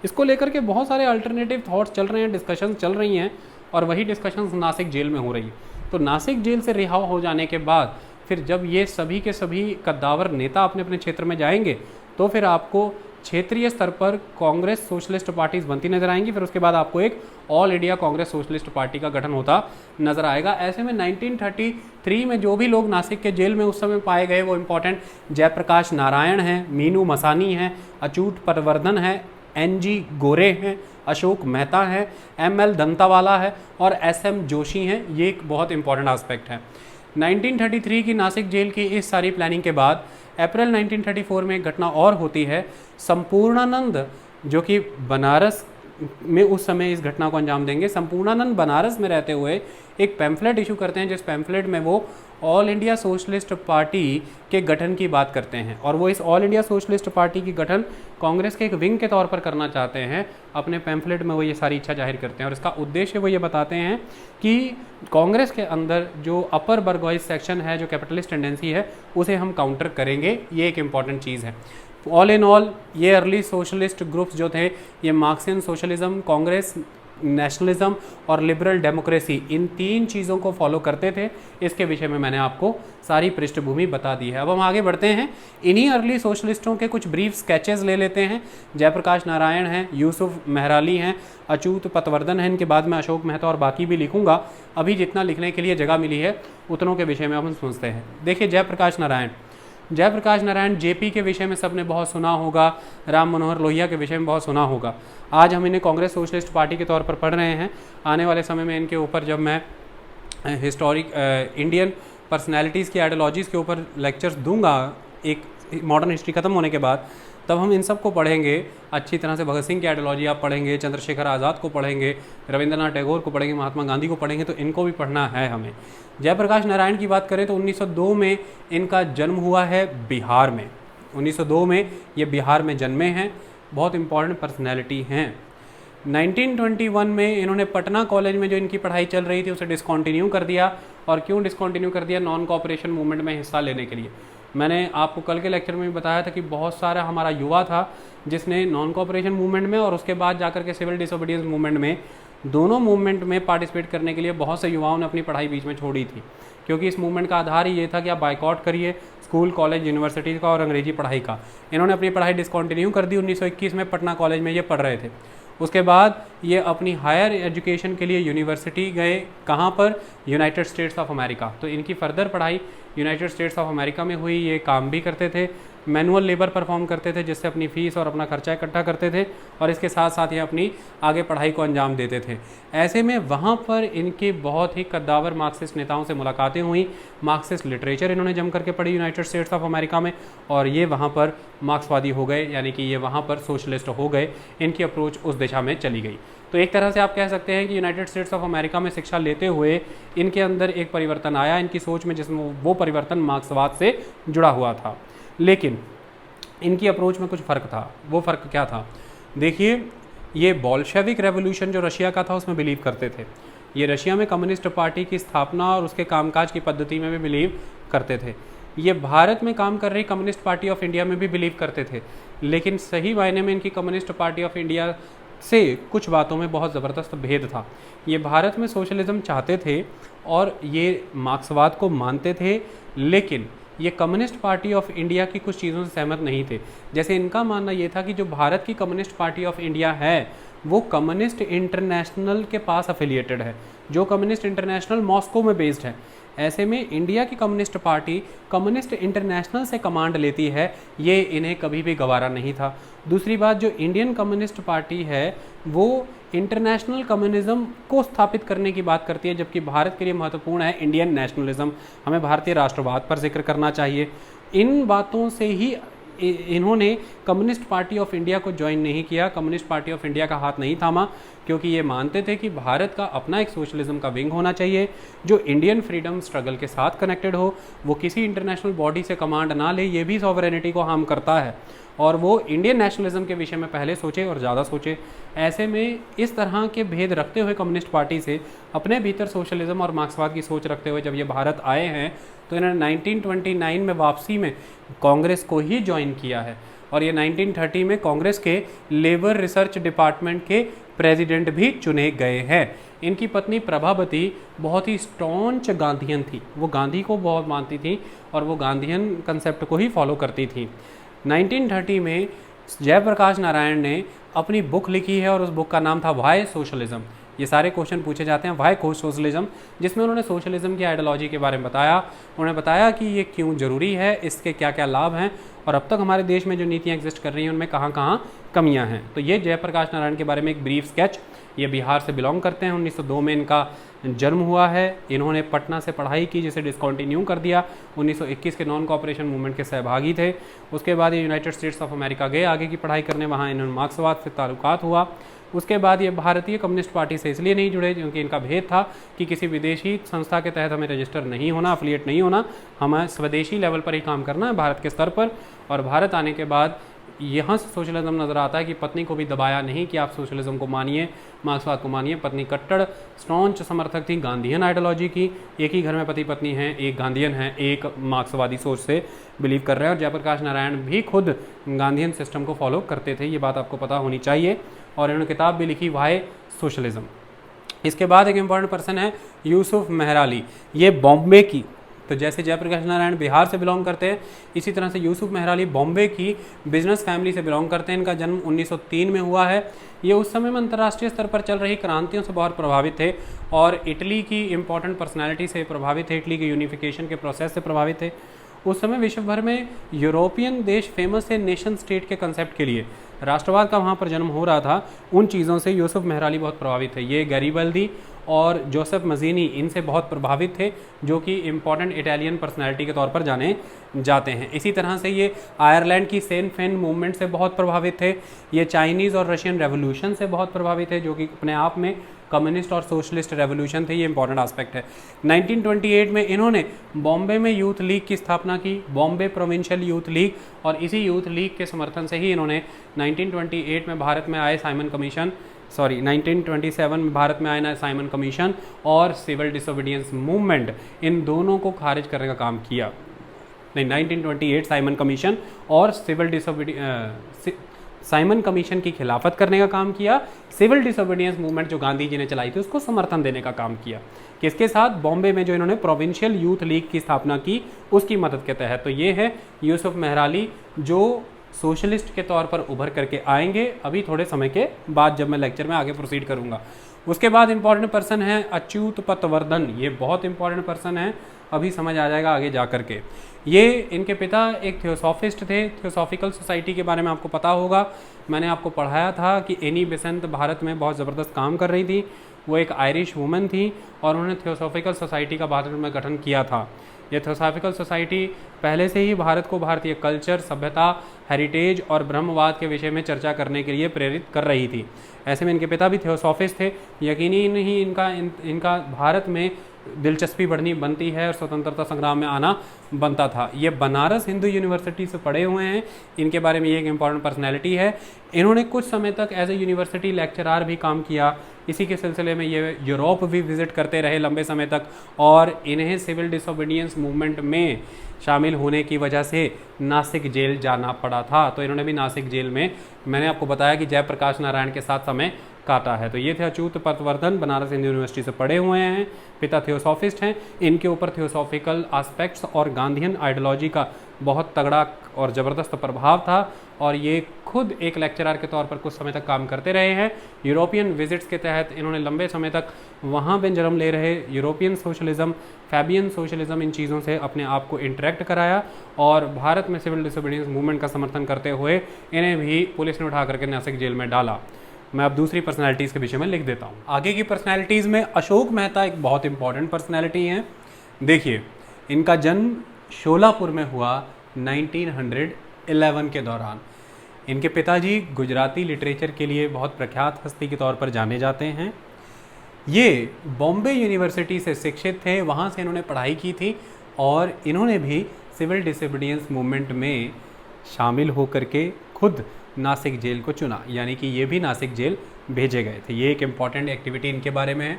इसको लेकर के बहुत सारे अल्टरनेटिव थॉट्स चल रहे हैं, डिस्कशंस चल रही हैं, और वही डिस्कशंस नासिक जेल में हो रही है। तो नासिक जेल से रिहा हो जाने के बाद फिर जब ये सभी के सभी कद्दावर नेता अपने अपने क्षेत्र में जाएंगे तो फिर आपको क्षेत्रीय स्तर पर कांग्रेस सोशलिस्ट पार्टीज बनती नजर आएंगी। फिर उसके बाद आपको एक all India Congress socialist party का गठन होता नजर आएगा। ऐसे में 1933 में जो भी लोग नासिक के जेल में उस समय पाए गए वो इम्पोर्टेंट जयप्रकाश नारायण हैं, मीनू मसानी हैं, अच्युत पटवर्धन हैं, NG गोरे हैं, अशोक मेहता हैं, ML दंतावाला है और SM जोशी हैं। ये एक बहुत इंपॉर्टेंट एस्पेक्ट है। 1933 की नासिक जेल की इस सारी प्लानिंग के बाद अप्रैल 1934 में एक घटना और होती है। संपूर्णानंद जो कि बनारस में उस समय इस घटना को अंजाम देंगे, संपूर्णानंद बनारस में रहते हुए एक पैम्फलेट इशू करते हैं, जिस पैम्फलेट में वो ऑल इंडिया सोशलिस्ट पार्टी के गठन की बात करते हैं। और वो इस ऑल इंडिया सोशलिस्ट पार्टी की गठन कांग्रेस के एक विंग के तौर पर करना चाहते हैं। अपने पैम्फलेट में वो ये सारी इच्छा जाहिर करते हैं और इसका उद्देश्य वो ये बताते हैं कि कांग्रेस के अंदर जो अपर बर्गोइज सेक्शन है, जो कैपिटलिस्ट टेंडेंसी है, उसे हम काउंटर करेंगे। ये एक इंपॉर्टेंट चीज़ है। ऑल इन ऑल ये अर्ली सोशलिस्ट ग्रुप्स जो थे, ये मार्क्सियन सोशलिज्म, कांग्रेस नेशनलिज्म और लिबरल डेमोक्रेसी, इन 3 चीज़ों को फॉलो करते थे। इसके विषय में मैंने आपको सारी पृष्ठभूमि बता दी है। अब हम आगे बढ़ते हैं, इन्हीं अर्ली सोशलिस्टों के कुछ ब्रीफ स्केचेस ले लेते हैं। जयप्रकाश नारायण हैं, यूसुफ मेहराली हैं, अच्युत पतवर्धन हैं, इनके बाद में अशोक मेहता और बाकी भी लिखूंगा। अभी जितना लिखने के लिए जगह मिली है उतनों के विषय में हम समझते हैं। देखिए, जयप्रकाश नारायण जेपी के विषय में सबने बहुत सुना होगा, राम मनोहर लोहिया के विषय में बहुत सुना होगा। आज हम इन्हें कांग्रेस सोशलिस्ट पार्टी के तौर पर पढ़ रहे हैं। आने वाले समय में इनके ऊपर जब मैं हिस्टोरिक इंडियन पर्सनैलिटीज़ की आइडियोलॉजीज़ के ऊपर लेक्चर्स दूंगा एक मॉडर्न हिस्ट्री खत्म होने के बाद, तब हम इन सब को पढ़ेंगे अच्छी तरह से। भगत सिंह की आइडियोलॉजी आप पढ़ेंगे, चंद्रशेखर आज़ाद को पढ़ेंगे, रविंद्रनाथ टैगोर को पढ़ेंगे, महात्मा गांधी को पढ़ेंगे, तो इनको भी पढ़ना है हमें। जयप्रकाश नारायण की बात करें तो 1902 में इनका जन्म हुआ है बिहार में। 1902 में ये बिहार में जन्मे हैं, बहुत इंपॉर्टेंट पर्सनैलिटी हैं। 1921 में इन्होंने पटना कॉलेज में जो इनकी पढ़ाई चल रही थी उसे डिसकंटिन्यू कर दिया। और क्यों डिसकंटिन्यू कर दिया? नॉन कोऑपरेशन मूवमेंट में हिस्सा लेने के लिए। मैंने आपको कल के लेक्चर में भी बताया था कि बहुत सारा हमारा युवा था जिसने नॉन कोऑपरेशन मूवमेंट में और उसके बाद जाकर के सिविल डिसोबीडियंस मूवमेंट में, दोनों मूवमेंट में पार्टिसिपेट करने के लिए बहुत से युवाओं ने अपनी पढ़ाई बीच में छोड़ी थी, क्योंकि इस मूवमेंट का आधार ही ये था कि आप बाइकआउट करिए स्कूल, कॉलेज, यूनिवर्सिटी का और अंग्रेजी पढ़ाई का। इन्होंने अपनी पढ़ाई डिसकंटिन्यू कर दी। 1921 में पटना कॉलेज में ये पढ़ रहे थे। उसके बाद ये अपनी हायर एजुकेशन के लिए यूनिवर्सिटी गए। कहाँ पर? United states of America. तो इनकी फर्दर पढ़ाई यूनाइटेड स्टेट्स ऑफ अमेरिका में हुई। ये काम भी करते थे, मैनुअल लेबर परफॉर्म करते थे, जिससे अपनी फ़ीस और अपना खर्चा इकट्ठा करते थे, और इसके साथ साथ ये अपनी आगे पढ़ाई को अंजाम देते थे। ऐसे में वहाँ पर इनके बहुत ही कद्दावर मार्क्सिस्ट नेताओं से मुलाकातें हुई। मार्क्सिस्ट लिटरेचर इन्होंने जम करके पढ़ी यूनाइटेड स्टेट्स ऑफ अमेरिका में, और ये वहाँ पर मार्क्सवादी हो गए, यानी कि ये वहाँ पर सोशलिस्ट हो गए। इनकी अप्रोच उस दिशा में चली गई। तो एक तरह से आप कह सकते हैं कि यूनाइटेड स्टेट्स ऑफ अमेरिका में शिक्षा लेते हुए इनके अंदर एक परिवर्तन आया इनकी सोच में, जिसमें वो परिवर्तन मार्क्सवाद से जुड़ा हुआ था। लेकिन इनकी अप्रोच में कुछ फ़र्क था। वो फ़र्क क्या था? देखिए, ये बोल्शेविक रेवोल्यूशन जो रशिया का था उसमें बिलीव करते थे। ये रशिया में कम्युनिस्ट पार्टी की स्थापना और उसके कामकाज की पद्धति में भी बिलीव करते थे। ये भारत में काम कर रही कम्युनिस्ट पार्टी ऑफ इंडिया में भी बिलीव करते थे। लेकिन सही मायने में इनकी कम्युनिस्ट पार्टी ऑफ इंडिया से कुछ बातों में बहुत ज़बरदस्त भेद था। ये भारत में सोशलिज्म चाहते थे और ये मार्क्सवाद को मानते थे, लेकिन ये कम्युनिस्ट पार्टी ऑफ इंडिया की कुछ चीज़ों से सहमत नहीं थे। जैसे इनका मानना ये था कि जो भारत की कम्युनिस्ट पार्टी ऑफ इंडिया है वो कम्युनिस्ट इंटरनेशनल के पास अफिलिएटेड है, जो कम्युनिस्ट इंटरनेशनल मॉस्को में बेस्ड है। ऐसे में इंडिया की कम्युनिस्ट पार्टी कम्युनिस्ट इंटरनेशनल से कमांड लेती है, ये इन्हें कभी भी गवारा नहीं था। दूसरी बात, जो इंडियन कम्युनिस्ट पार्टी है वो इंटरनेशनल कम्युनिज्म को स्थापित करने की बात करती है, जबकि भारत के लिए महत्वपूर्ण है इंडियन नेशनलिज्म। हमें भारतीय राष्ट्रवाद पर जिक्र करना चाहिए। इन बातों से ही इन्होंने कम्युनिस्ट पार्टी ऑफ इंडिया को ज्वाइन नहीं किया, कम्युनिस्ट पार्टी ऑफ इंडिया का हाथ नहीं थामा, क्योंकि ये मानते थे कि भारत का अपना एक सोशलिज्म का विंग होना चाहिए जो इंडियन फ्रीडम स्ट्रगल के साथ कनेक्टेड हो। वो किसी इंटरनेशनल बॉडी से कमांड ना ले, ये भी सॉवरेनिटी को हार्म करता है, और वो इंडियन नेशनलिज्म के विषय में पहले सोचे और ज़्यादा सोचे। ऐसे में इस तरह के भेद रखते हुए कम्युनिस्ट पार्टी से अपने भीतर सोशलिज्म और मार्क्सवाद की सोच रखते हुए जब ये भारत आए हैं तो इन्होंने 1929 में वापसी में कांग्रेस को ही ज्वाइन किया है, और ये 1930 में कांग्रेस के लेबर रिसर्च डिपार्टमेंट के प्रेसिडेंट भी चुने गए हैं। इनकी पत्नी प्रभावती बहुत ही स्टॉन्च गांधीयन थी, वो गांधी को बहुत मानती थी और वो गांधीयन कंसेप्ट को ही फॉलो करती थी। 1930 में जयप्रकाश नारायण ने अपनी बुक लिखी है और उस बुक का नाम था व्हाई सोशलिज्म। ये सारे क्वेश्चन पूछे जाते हैं व्हाई सोशलिज्म, जिसमें उन्होंने सोशलिज्म की आइडियोलॉजी के बारे में बताया। उन्होंने बताया कि ये क्यों ज़रूरी है, इसके क्या क्या लाभ हैं, और अब तक हमारे देश में जो नीतियाँ एग्जिस्ट कर रही हैं उनमें कहाँ कहाँ कमियाँ हैं। तो ये जयप्रकाश नारायण के बारे में एक ब्रीफ स्केच। ये बिहार से बिलोंग करते हैं, 1902 में इनका जन्म हुआ है। इन्होंने पटना से पढ़ाई की जिसे डिसकंटिन्यू कर दिया। 1921 के नॉन कोऑपरेशन मूवमेंट के सहभागी थे। उसके बाद ये यूनाइटेड स्टेट्स ऑफ अमेरिका गए आगे की पढ़ाई करने, वहाँ इन्होंने मार्क्सवाद से ताल्लुकात हुआ। उसके बाद ये भारतीय कम्युनिस्ट पार्टी से इसलिए नहीं जुड़े क्योंकि इनका भेद था कि किसी विदेशी संस्था के तहत हमें रजिस्टर नहीं होना, अफिलिएट नहीं होना, हमें स्वदेशी लेवल पर ही काम करना है भारत के स्तर पर। और भारत आने के बाद यहाँ से सोशलिज्म नज़र आता है कि पत्नी को भी दबाया नहीं कि आप सोशलिज्म को मानिए, मार्क्सवाद को मानिए। पत्नी कट्टर स्टॉन्च समर्थक थी गांधीयन आइडियोलॉजी की। एक ही घर में पति पत्नी हैं, एक गांधीयन है, एक मार्क्सवादी सोच से बिलीव कर रहे हैं। और जयप्रकाश नारायण भी खुद गांधीयन सिस्टम को फॉलो करते थे, ये बात आपको पता होनी चाहिए। और इन्होंने किताब भी लिखी व्हाई सोशलिज्म। इसके बाद एक इम्पॉर्टेंट पर्सन है यूसुफ मेहराली, ये बॉम्बे की, तो जैसे जयप्रकाश नारायण बिहार से बिलोंग करते हैं, इसी तरह से यूसुफ मेहराली बॉम्बे की बिजनेस फैमिली से बिलोंग करते हैं। इनका जन्म 1903 में हुआ है। ये उस समय में अंतर्राष्ट्रीय स्तर पर चल रही क्रांतियों से बहुत प्रभावित थे और इटली की इंपॉर्टेंट पर्सनैलिटी से प्रभावित थे, इटली के यूनिफिकेशन के प्रोसेस से प्रभावित थे। उस समय विश्व भर में यूरोपियन देश फेमस है नेशन स्टेट के कंसेप्ट के लिए, राष्ट्रवाद का वहाँ पर जन्म हो रहा था। उन चीज़ों से यूसुफ मेहराली बहुत प्रभावित थे। ये गैरिबल्दी और जोसेफ मजीनी इनसे बहुत प्रभावित थे, जो कि इम्पॉर्टेंट इटालियन पर्सनैलिटी के तौर पर जाने जाते हैं। इसी तरह से ये आयरलैंड की सेन फेन मूवमेंट से बहुत प्रभावित थे। ये चाइनीज़ और रशियन रेवोल्यूशन से बहुत प्रभावित है, जो कि अपने आप में कम्युनिस्ट और सोशलिस्ट रेवोल्यूशन थे। ये इंपॉर्टेंट एस्पेक्ट है। 1928 में इन्होंने बॉम्बे में यूथ लीग की स्थापना की, बॉम्बे प्रोविंशियल यूथ लीग, और इसी यूथ लीग के समर्थन से ही इन्होंने 1928 में भारत में आए साइमन कमीशन 1927 में भारत में आए ना साइमन कमीशन और सिविल डिसोबीडियंस मूवमेंट, इन दोनों को खारिज करने का काम किया। नहीं, 1928 साइमन कमीशन और साइमन कमीशन की खिलाफत करने का काम किया। सिविल डिसोबीडियंस मूवमेंट जो गांधी जी ने चलाई थी उसको समर्थन देने का काम किया। किसके साथ? बॉम्बे में जो इन्होंने प्रोविंशियल यूथ लीग की स्थापना की उसकी मदद के तहत। तो ये है यूसुफ मेहराली, जो सोशलिस्ट के तौर पर उभर करके आएंगे अभी थोड़े समय के बाद, जब मैं लेक्चर में आगे प्रोसीड करूंगा। उसके बाद इंपॉर्टेंट पर्सन है अच्युत पतवर्धन। ये बहुत इंपॉर्टेंट पर्सन है, अभी समझ आ जाएगा आगे जा करके। ये इनके पिता एक थियोसॉफिस्ट थे। थियोसॉफिकल सोसाइटी के बारे में आपको पता होगा, मैंने आपको पढ़ाया था कि एनी बेसेंट भारत में बहुत ज़बरदस्त काम कर रही थी। वो एक आयरिश वुमन थी और उन्होंने थियोसॉफिकल सोसाइटी का भारत में गठन किया था। ये थियोसॉफिकल सोसाइटी पहले से ही भारत को भारतीय कल्चर, सभ्यता, हेरिटेज और ब्रह्मवाद के विषय में चर्चा करने के लिए प्रेरित कर रही थी। ऐसे में इनके पिता भी थियोसॉफिस्ट थे। यकीनी नहीं इनका भारत में दिलचस्पी बनती है और स्वतंत्रता संग्राम में आना बनता था। ये बनारस हिंदू यूनिवर्सिटी से पढ़े हुए हैं। इनके बारे में ये एक इम्पॉर्टेंट पर्सनैलिटी है। इन्होंने कुछ समय तक एज ए यूनिवर्सिटी लेक्चरार भी काम किया। इसी के सिलसिले में ये यूरोप भी विजिट करते रहे लंबे समय तक, और इन्हें सिविल डिसोबीडियंस मूवमेंट में शामिल होने की वजह से नासिक जेल जाना पड़ा था। तो इन्होंने भी नासिक जेल में, मैंने आपको बताया कि जयप्रकाश नारायण के साथ समय काटा है। तो ये थे अच्युत पतवर्धन, बनारस हिंदू यूनिवर्सिटी से पढ़े हुए हैं, पिता थियोसॉफिस्ट हैं। इनके ऊपर थियोसॉफिकल एस्पेक्ट्स और गांधीयन आइडियोलॉजी का बहुत तगड़ा और ज़बरदस्त प्रभाव था, और ये खुद एक लेक्चरर के तौर पर कुछ समय तक काम करते रहे हैं। यूरोपियन विजिट्स के तहत इन्होंने लंबे समय तक वहाँ पे जन्म ले रहे यूरोपियन सोशलिज्म, फैबियन सोशलिज्म, इन चीज़ों से अपने आप को इंटरेक्ट कराया, और भारत में सिविल डिसोबीडियंस मूवमेंट का समर्थन करते हुए इन्हें भी पुलिस ने उठा करके नासिक जेल में डाला। मैं अब दूसरी पर्सनैलिटीज़ के विषय में लिख देता हूँ। आगे की पर्सनैलिटीज़ में अशोक मेहता एक बहुत इंपॉर्टेंट पर्सनैलिटी हैं। देखिए, इनका जन्म शोलापुर में हुआ 1911 के दौरान। इनके पिताजी गुजराती लिटरेचर के लिए बहुत प्रख्यात हस्ती के तौर पर जाने जाते हैं। ये बॉम्बे यूनिवर्सिटी से शिक्षित थे, वहाँ से इन्होंने पढ़ाई की थी, और इन्होंने भी सिविल डिसोबीडियंस मूवमेंट में शामिल होकर के खुद नासिक जेल को चुना, यानी कि ये भी नासिक जेल भेजे गए थे। ये एक इम्पॉर्टेंट एक्टिविटी इनके बारे में है।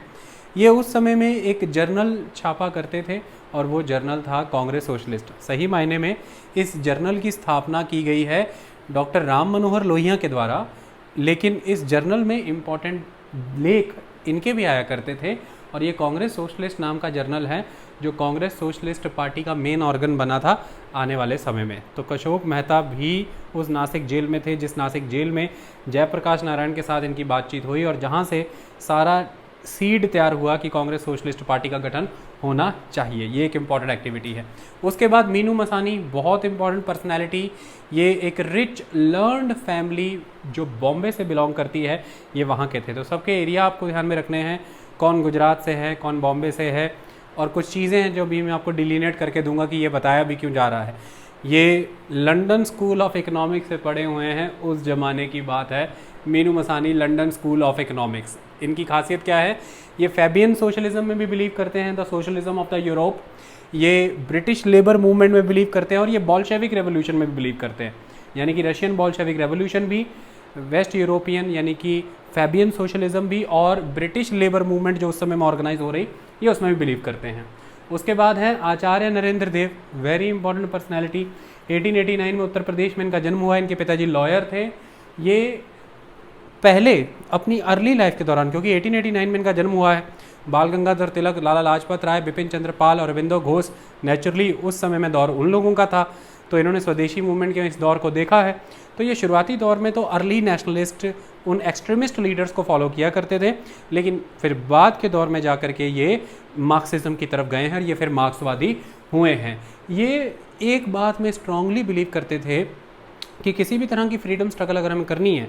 ये उस समय में एक जर्नल छापा करते थे, और वो जर्नल था कांग्रेस सोशलिस्ट। सही मायने में इस जर्नल की स्थापना की गई है डॉक्टर राम मनोहर लोहिया के द्वारा, लेकिन इस जर्नल में इम्पॉर्टेंट लेख इनके भी आया करते थे, और ये कांग्रेस सोशलिस्ट नाम का जर्नल है, जो कांग्रेस सोशलिस्ट पार्टी का मेन ऑर्गन बना था आने वाले समय में। तो अशोक मेहता भी उस नासिक जेल में थे, जिस नासिक जेल में जयप्रकाश नारायण के साथ इनकी बातचीत हुई, और जहाँ से सारा सीड तैयार हुआ कि कांग्रेस सोशलिस्ट पार्टी का गठन होना चाहिए। ये एक इम्पॉर्टेंट एक्टिविटी है। उसके बाद मीनू मसानी, बहुत इंपॉर्टेंट पर्सनैलिटी। ये एक रिच लर्नड फैमिली जो बॉम्बे से बिलोंग करती है, ये वहाँ के थे। तो सबके एरिया आपको ध्यान में रखने हैं, कौन गुजरात से है, कौन बॉम्बे से है, और कुछ चीज़ें हैं जो भी मैं आपको डिलीनेट करके दूंगा कि ये बताया भी क्यों जा रहा है। ये लंदन स्कूल ऑफ इकोनॉमिक्स से पढ़े हुए हैं, उस ज़माने की बात है। Meenu Masani, London school of economics. इनकी खासियत क्या है? ये फैबियन सोशलिज्म में भी बिलीव करते हैं, the socialism of the Europe. ये ब्रिटिश लेबर मूवमेंट में बिलीव करते हैं, और ये बॉल्शेविक रेवोल्यूशन में भी बिलीव करते हैं, यानी कि रशियन बॉल्शेविक रेवोल्यूशन भी, वेस्ट यूरोपियन यानी कि फैबियन सोशलिज्म भी, और ब्रिटिश लेबर मूवमेंट जो उस समय में ऑर्गेनाइज हो रही, ये उसमें भी बिलीव करते हैं। उसके बाद है आचार्य नरेंद्र देव, वेरी इंपॉर्टेंट पर्सनैलिटी। 1889 में उत्तर प्रदेश में इनका जन्म हुआ। इनके पिताजी लॉयर थे। ये पहले अपनी अर्ली लाइफ के दौरान, क्योंकि 1889 में इनका जन्म हुआ है, बाल गंगाधर तिलक, लाला लाजपत राय, बिपिन चंद्र पाल और अरविंदो घोष, नेचुरली उस समय में दौर उन लोगों का था, तो इन्होंने स्वदेशी मूवमेंट के इस दौर को देखा है। तो ये शुरुआती दौर में तो अर्ली नेशनलिस्ट उन एक्सट्रीमिस्ट लीडर्स को फॉलो किया करते थे, लेकिन फिर बाद के दौर में जा कर के ये मार्क्सिज्म की तरफ गए हैं और ये फिर मार्क्सवादी हुए हैं। ये एक बात में स्ट्रांगली बिलीव करते थे कि किसी भी तरह की फ्रीडम स्ट्रगल अगर हमें करनी है,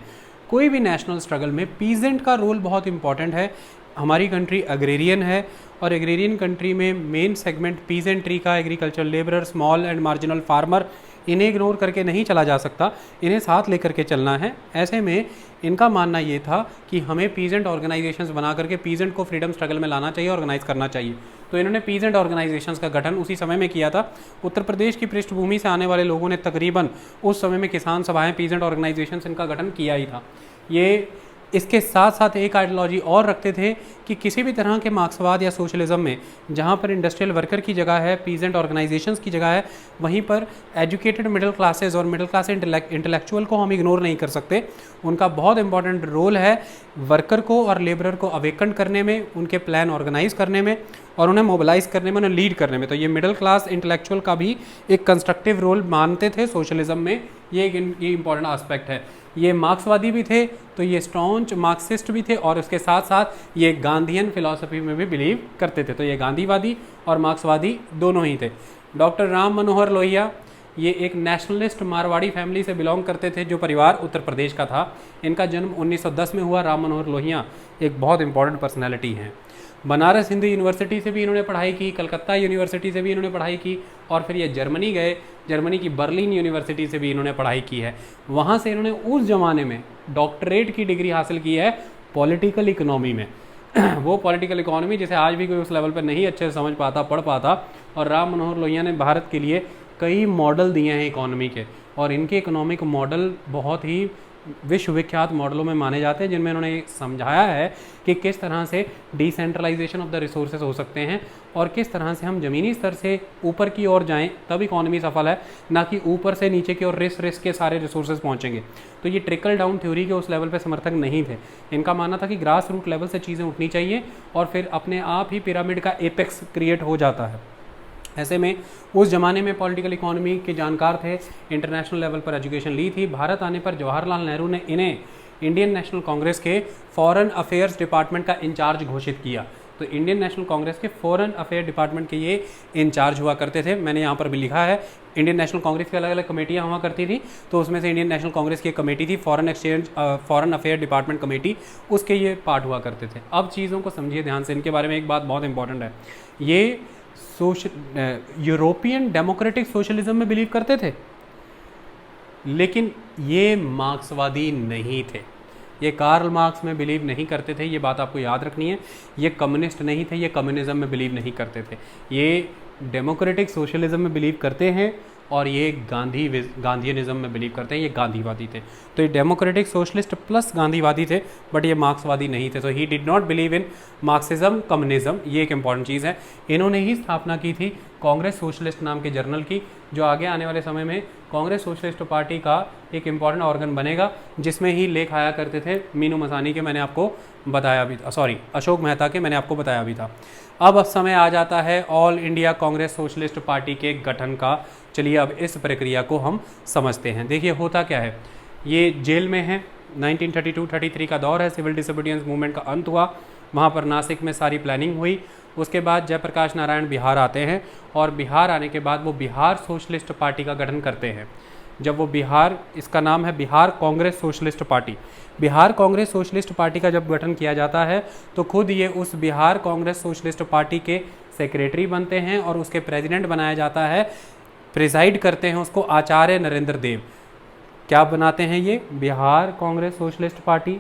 कोई भी नेशनल स्ट्रगल में पीजेंट का रोल बहुत इंपॉर्टेंट है। हमारी कंट्री एग्रेरियन है और एग्रेरियन कंट्री में मेन सेगमेंट पीजेंट्री का, agriculture labourer, small and marginal farmer, इन्हें इग्नोर करके नहीं चला जा सकता, इन्हें साथ लेकर के चलना है। ऐसे में इनका मानना ये था कि हमें पीजेंट ऑर्गेनाइजेशंस बना करके पीजेंट को फ्रीडम स्ट्रगल में लाना चाहिए, ऑर्गेनाइज करना चाहिए। तो इन्होंने पीजेंट ऑर्गेनाइजेशंस का गठन उसी समय में किया था। उत्तर प्रदेश की पृष्ठभूमि से आने वाले लोगों ने तकरीबन उस समय में किसान सभाएं, पीजेंट ऑर्गेनाइजेशंस, इनका गठन किया ही था। ये इसके साथ साथ एक आइडियोलॉजी और रखते थे कि किसी भी तरह के मार्क्सवाद या सोशलिज्म में जहाँ पर इंडस्ट्रियल वर्कर की जगह है, पीजेंट ऑर्गेनाइजेशंस की जगह है, वहीं पर एजुकेटेड मिडिल क्लासेस और मिडिल क्लास इंटेलेक्चुअल को हम इग्नोर नहीं कर सकते। उनका बहुत इंपॉर्टेंट रोल है वर्कर को और लेबरर को अवेकन करने में, उनके प्लान ऑर्गेनाइज करने में और उन्हें मोबिलाइज करने में, उन्हें लीड करने में। तो ये मिडिल क्लास इंटेलेक्चुअल का भी एक कंस्ट्रक्टिव रोल मानते थे सोशलिज्म में। ये इंपॉर्टेंट एस्पेक्ट है। ये मार्क्सवादी भी थे, तो ये स्टॉन्च मार्क्सिस्ट भी थे और उसके साथ साथ ये गांधीयन फिलॉसफी में भी बिलीव करते थे। तो ये गांधीवादी और मार्क्सवादी दोनों ही थे। डॉक्टर राम मनोहर लोहिया ये एक नेशनलिस्ट मारवाड़ी फैमिली से बिलोंग करते थे, जो परिवार उत्तर प्रदेश का था। इनका जन्म 1910 में हुआ। राम मनोहर लोहिया एक बहुत इंपॉर्टेंट पर्सनैलिटी हैं। बनारस हिंदू यूनिवर्सिटी से भी इन्होंने पढ़ाई की, कलकत्ता यूनिवर्सिटी से भी इन्होंने पढ़ाई की और फिर ये जर्मनी गए। जर्मनी की बर्लिन यूनिवर्सिटी से भी इन्होंने पढ़ाई की है। वहाँ से इन्होंने उस ज़माने में डॉक्टरेट की डिग्री हासिल की है पॉलिटिकल इकोनॉमी में। वो पॉलिटिकल इकोनॉमी जिसे आज भी कोई उस लेवल पर नहीं अच्छे से समझ पाता, पढ़ पाता। और राम मनोहर लोहिया ने भारत के लिए कई मॉडल दिए हैं इकोनॉमी के, और इनके इकोनॉमिक मॉडल बहुत ही विश्वविख्यात मॉडलों में माने जाते हैं, जिनमें उन्होंने समझाया है कि किस तरह से डिसेंट्रलाइजेशन ऑफ द रिसोर्सेज हो सकते हैं और किस तरह से हम ज़मीनी स्तर से ऊपर की ओर जाएं तब इकोनॉमी सफल है, ना कि ऊपर से नीचे की ओर रिस्क के सारे रिसोर्सेज पहुंचेंगे। तो ये ट्रिकल डाउन थ्योरी के उस लेवल पे समर्थक नहीं थे। इनका मानना था कि ग्रास रूट लेवल से चीज़ें उठनी चाहिए और फिर अपने आप ही पिरामिड का एपेक्स क्रिएट हो जाता है। ऐसे में उस ज़माने में पॉलिटिकल इकोनॉमी के जानकार थे, इंटरनेशनल लेवल पर एजुकेशन ली थी। भारत आने पर जवाहरलाल नेहरू ने इन्हें इंडियन नेशनल कांग्रेस के फॉरेन अफेयर्स डिपार्टमेंट का इंचार्ज घोषित किया। तो इंडियन नेशनल कांग्रेस के फॉरेन अफेयर डिपार्टमेंट के ये इंचार्ज हुआ करते थे। मैंने यहाँ पर भी लिखा है, इंडियन नेशनल कांग्रेस की अलग अलग कमेटियाँ हुआ करती थी, तो उसमें से इंडियन नेशनल कांग्रेस की एक कमेटी थी फॉरेन अफेयर डिपार्टमेंट कमेटी, उसके ये पार्ट हुआ करते थे। अब चीज़ों को समझिए ध्यान से, इनके बारे में एक बात बहुत इंपॉर्टेंट है। ये यूरोपियन डेमोक्रेटिक सोशलिज्म में बिलीव करते थे, लेकिन ये मार्क्सवादी नहीं थे। ये कार्ल मार्क्स में बिलीव नहीं करते थे, ये बात आपको याद रखनी है। ये कम्युनिस्ट नहीं थे, ये कम्युनिज्म में बिलीव नहीं करते थे। ये डेमोक्रेटिक सोशलिज्म में बिलीव करते हैं और ये गांधीयनिज्म में बिलीव करते हैं। ये गांधीवादी थे। तो ये डेमोक्रेटिक सोशलिस्ट प्लस गांधीवादी थे, बट ये मार्क्सवादी नहीं थे। So he did not believe in Marxism communism. ये एक इंपॉर्टेंट चीज़ है। इन्होंने ही स्थापना की थी कांग्रेस सोशलिस्ट नाम के जर्नल की, जो आगे आने वाले समय में कांग्रेस सोशलिस्ट पार्टी का एक इम्पॉर्टेंट ऑर्गन बनेगा, जिसमें ही लेख आया करते थे मीनू मसानी के, मैंने आपको बताया भी था, सॉरी अशोक मेहता के, मैंने आपको बताया भी था। अब समय आ जाता है all India Congress socialist party के गठन का। चलिए अब इस प्रक्रिया को हम समझते हैं। देखिए होता क्या है, ये जेल में है, 1932-33 का दौर है, सिविल डिसोबीडियंस मूवमेंट का अंत हुआ। वहाँ पर नासिक में सारी प्लानिंग हुई। उसके बाद जयप्रकाश नारायण बिहार आते हैं और बिहार आने के बाद वो बिहार सोशलिस्ट पार्टी का गठन करते हैं। जब वो बिहार, इसका नाम है Bihar Congress socialist party, Bihar Congress socialist party का जब गठन किया जाता है तो खुद ये उस बिहार कांग्रेस सोशलिस्ट पार्टी के सेक्रेटरी बनते हैं और उसके प्रेसिडेंट बनाया जाता है, प्रिजाइड करते हैं उसको आचार्य नरेंद्र देव। क्या बनाते हैं ये? बिहार कांग्रेस सोशलिस्ट पार्टी,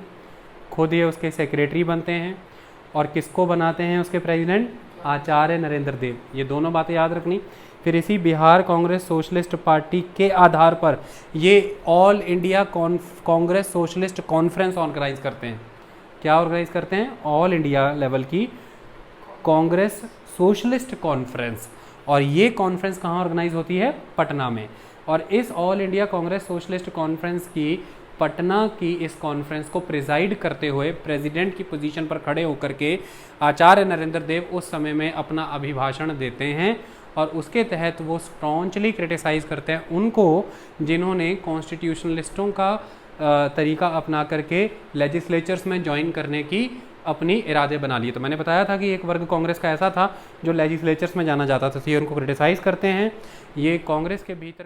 खुद ये उसके सेक्रेटरी बनते हैं और किसको बनाते हैं उसके प्रेसिडेंट? आचार्य नरेंद्र देव। ये दोनों बातें याद रखनी। फिर इसी बिहार कांग्रेस सोशलिस्ट पार्टी के आधार पर ये All India Congress Socialist conference organise करते हैं। क्या ऑर्गेनाइज करते हैं? ऑल इंडिया लेवल की कांग्रेस सोशलिस्ट कॉन्फ्रेंस। और ये कॉन्फ्रेंस कहाँ ऑर्गेनाइज होती है? पटना में। और इस all India Congress Socialist conference की पटना की इस कॉन्फ्रेंस को प्रिजाइड करते हुए प्रेसिडेंट की पोजीशन पर खड़े होकर के आचार्य नरेंद्र देव उस समय में अपना अभिभाषण देते हैं और उसके तहत वो स्ट्रॉन्चली क्रिटिसाइज़ करते हैं उनको जिन्होंने कॉन्स्टिट्यूशनलिस्टों का तरीका अपना करके लेजिस्लेचर्स में ज्वाइन करने की अपनी इरादे बना लिए। तो मैंने बताया था कि एक वर्ग कांग्रेस का ऐसा था जो लेजिस्लेचर्स में जाना जाता था, तो ये उनको क्रिटिसाइज़ करते हैं। ये कांग्रेस के भीतर